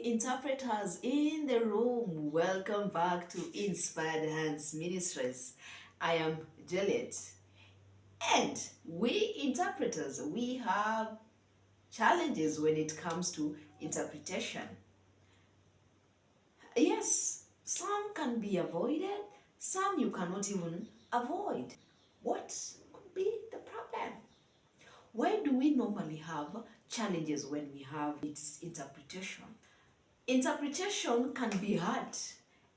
interpreters in the room, welcome back to Inspired Hands Ministries. I am Juliet, and we interpreters, we have challenges when it comes to interpretation. Yes, some can be avoided, some you cannot even avoid. What could be the problem? Why do we normally have challenges when we have its interpretation? Interpretation can be hard,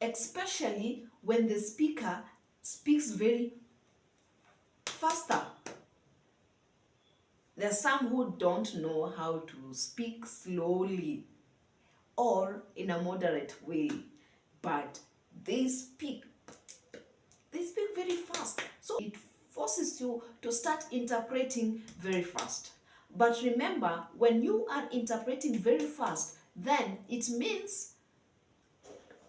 especially when the speaker speaks very faster. There are some who don't know how to speak slowly or in a moderate way, but they speak very fast. So it forces you to start interpreting very fast. But remember, when you are interpreting very fast, then it means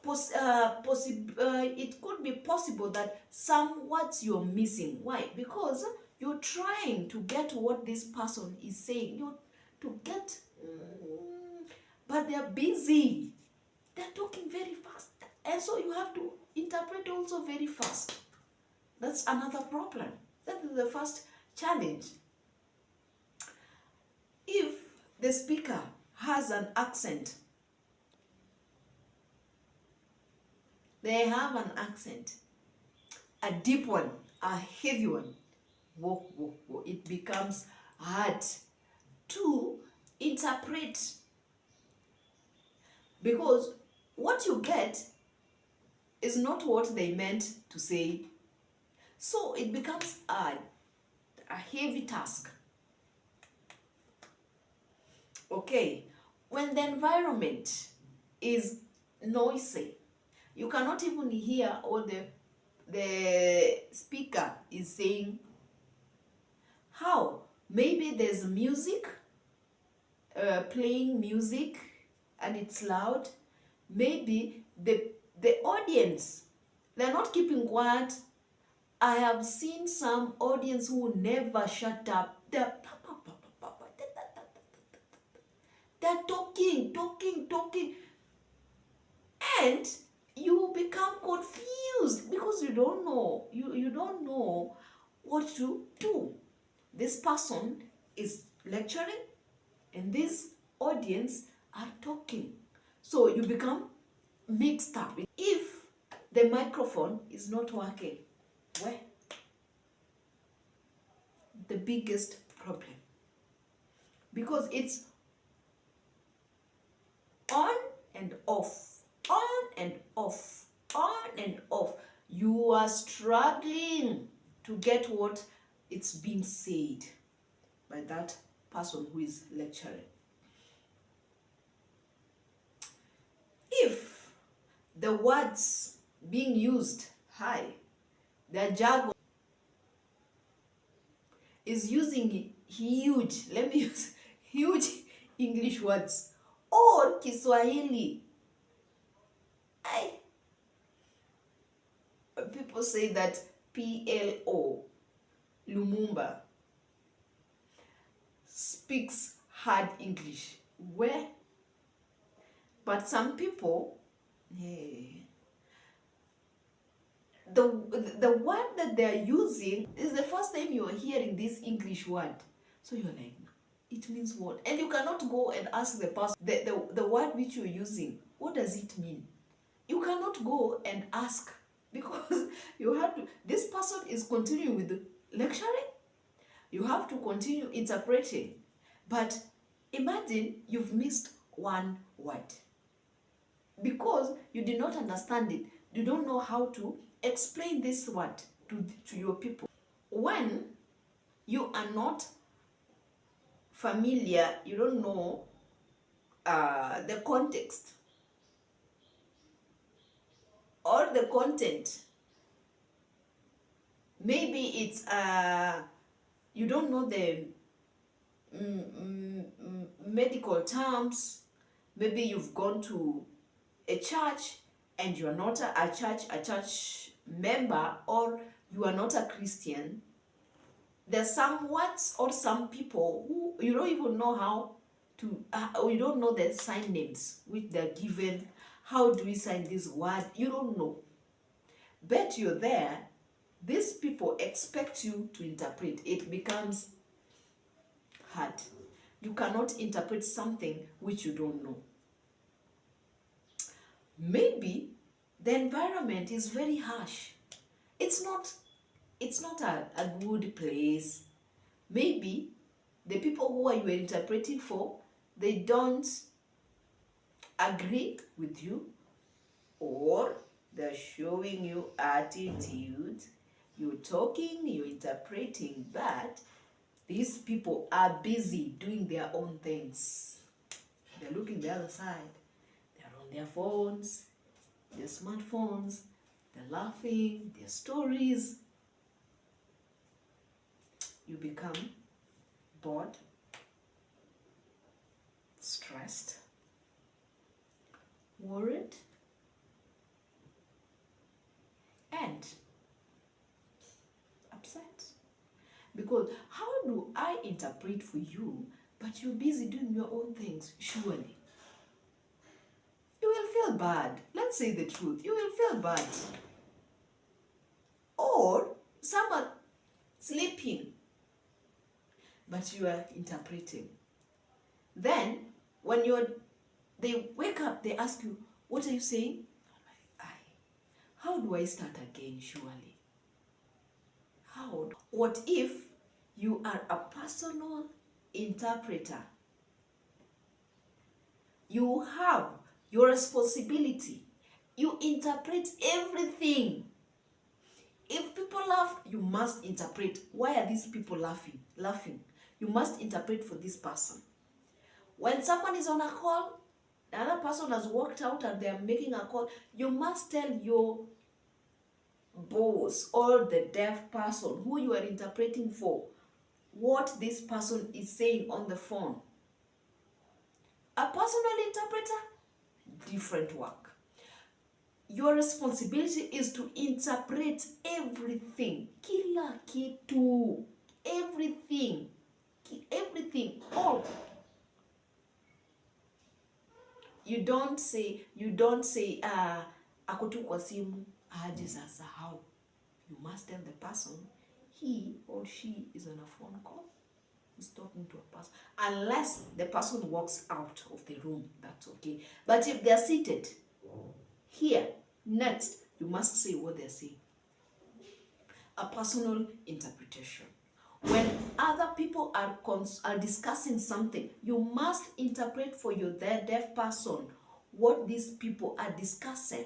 it could be possible that some words you're missing. Why? Because you're trying to get what this person is saying. You're to get, but they're busy. They're talking very fast, and so you have to interpret also very fast. That's another problem. That is the first challenge. If the speaker has an accent, they have an accent, a deep one, a heavy one, whoa, whoa, whoa, it becomes hard to interpret, because what you get is not what they meant to say. So it becomes a heavy task. Okay, when the environment is noisy, you cannot even hear what the speaker is saying. How? Maybe there's music, playing music, and it's loud. Maybe the audience, they're not keeping quiet. I have seen some audience who never shut up. They're talking, and you become confused because you don't know. You don't know what to do. This person is lecturing, and this audience are talking. So you become mixed up. If the microphone is not working, well, the biggest problem, because it's on and off, on and off, on and off. You are struggling to get what it's being said by that person who is lecturing. If the words being used, the jargon is using huge, let me use huge English words, or Kiswahili. People say that PLO, Lumumba, speaks hard English. Where? But some people, the word that they're using is the first time you're hearing this English word. So you're like, it means what? And you cannot go and ask the person, the word which you're using, what does it mean? You cannot go and ask, because you have to, this person is continuing with the lecturing. You have to continue interpreting. But imagine you've missed one word because you did not understand it. You don't know how to explain this word to your people. When you are not familiar, you don't know the context or the content. Maybe it's you don't know the medical terms. Maybe you've gone to a church and you are not a church member, or you are not a Christian. There's some words or some people who you don't even know how to, you don't know the sign names which they're given. How do we sign this word? You don't know. But you're there, these people expect you to interpret. It becomes hard. You cannot interpret something which you don't know. Maybe the environment is very harsh. It's not a good place. Maybe the people who you are interpreting for, they don't agree with you, or they're showing you attitude. You're talking, you're interpreting, but these people are busy doing their own things. They're looking the other side. They're on their phones, their smartphones, they're laughing, their stories. You become bored, stressed, worried, and upset. Because how do I interpret for you, but you're busy doing your own things? Surely you will feel bad. Let's say the truth. You will feel bad. Or someone sleeping, but you are interpreting. Then when they wake up, they ask you, what are you saying? How do I start again? Surely. How? What if you are a personal interpreter? You have your responsibility. You interpret everything. If people laugh, you must interpret. Why are these people laughing? You must interpret for this person. When someone is on a call, the other person has walked out and they are making a call, you must tell your boss or the deaf person who you are interpreting for what this person is saying on the phone. A personal interpreter, different work. Your responsibility is to interpret everything. Kila kitu. Everything. Everything. All. You don't say, ako tu kwa simu, aje sasa how. You must tell the person, he or she is on a phone call. He's talking to a person. Unless the person walks out of the room, that's okay. But if they're seated here, next, you must say what they're saying. A personal interpretation. When other people are discussing something, you must interpret for you, the deaf person, what these people are discussing.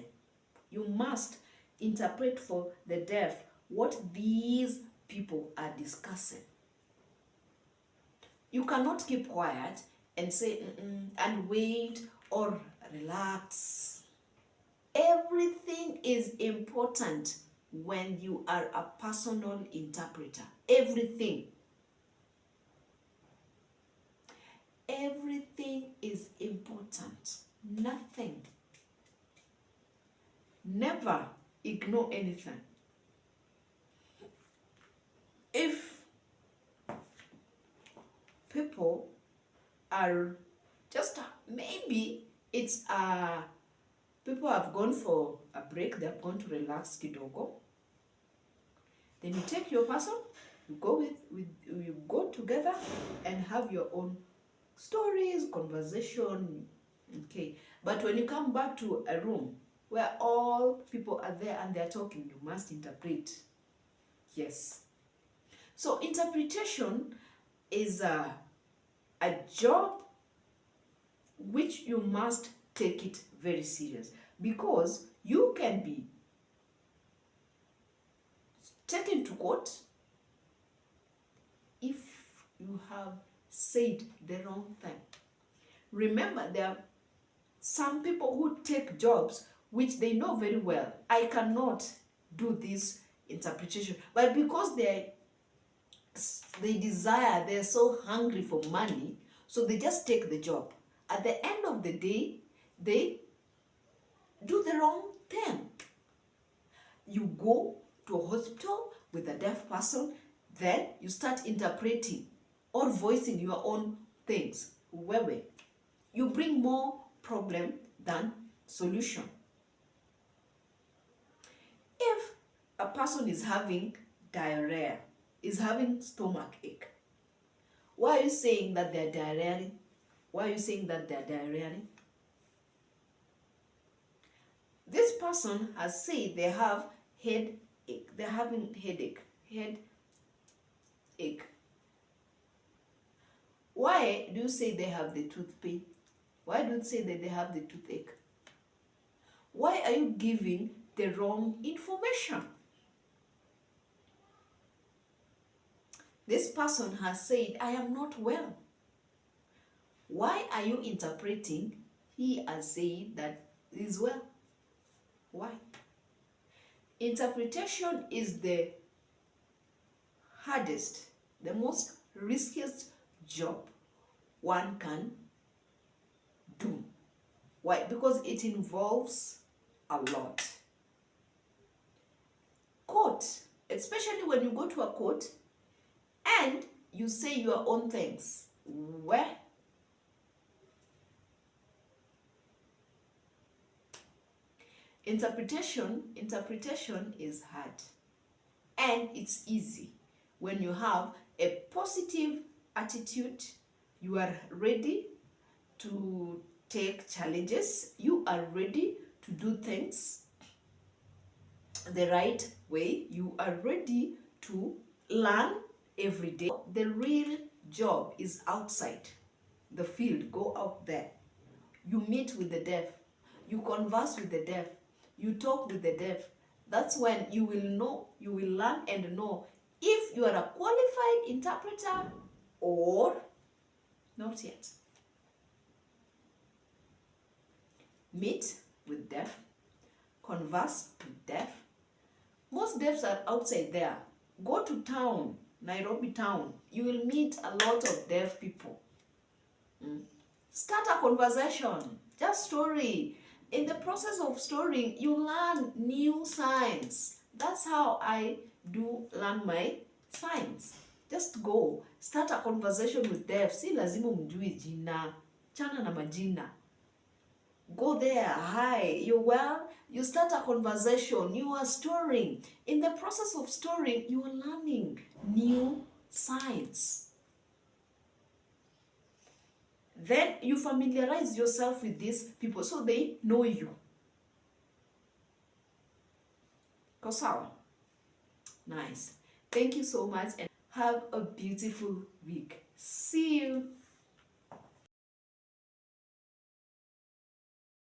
You must interpret for the deaf what these people are discussing. You cannot keep quiet and say, and wait or relax. Everything is important when you are a personal interpreter. Everything. Everything is important. Nothing. Never ignore anything. If people are just, maybe it's people have gone for a break, they're going to relax kidogo. Then you take your person, you go together and have your own stories, conversation, okay. But when you come back to a room where all people are there and they're talking, you must interpret. Yes. So interpretation is a job which you must take it very serious, because you can be taken to court if you have said the wrong thing. Remember, there are some people who take jobs which they know very well, I cannot do this interpretation, but because they desire, they're so hungry for money, so they just take the job. At the end of the day, they do the wrong thing. You go to a hospital with a deaf person, then you start interpreting or voicing your own things. wewe. You bring more problem than solution. If a person is having diarrhea, is having stomach ache, why are you saying that they're diarrhea? Why are you saying that they're diarrhea? This person has said they have headache. They're having headache. Headache. Why do you say they have the tooth pain? Why do you say that they have the toothache? Why are you giving the wrong information? This person has said, I am not well. Why are you interpreting he has said that he is well? Why? Interpretation is the hardest, the most riskiest job one can do. Why? Because it involves a lot. Court, especially when you go to a court and you say your own things. Where? Interpretation is hard, and it's easy when you have a positive attitude. You are ready to take challenges. You are ready to do things the right way. You are ready to learn every day. The real job is outside the field. Go out there. You meet with the deaf. You converse with the deaf. You talk with the deaf. That's when you will know, you will learn and know if you are a qualified interpreter or not yet. Meet with deaf. Converse with deaf. Most deafs are outside there. Go to town, Nairobi town. You will meet a lot of deaf people. Start a conversation. Just story. In the process of storying, you learn new signs. That's how I do learn my signs. Just go. Start a conversation with deaf. Si lazima mjue jina. Chana na majina. Go there. Hi, you well? You start a conversation. You are storying. In the process of storying, you are learning new signs. Then you familiarize yourself with these people so they know you. Kosawa. Nice. Thank you so much and have a beautiful week. See you.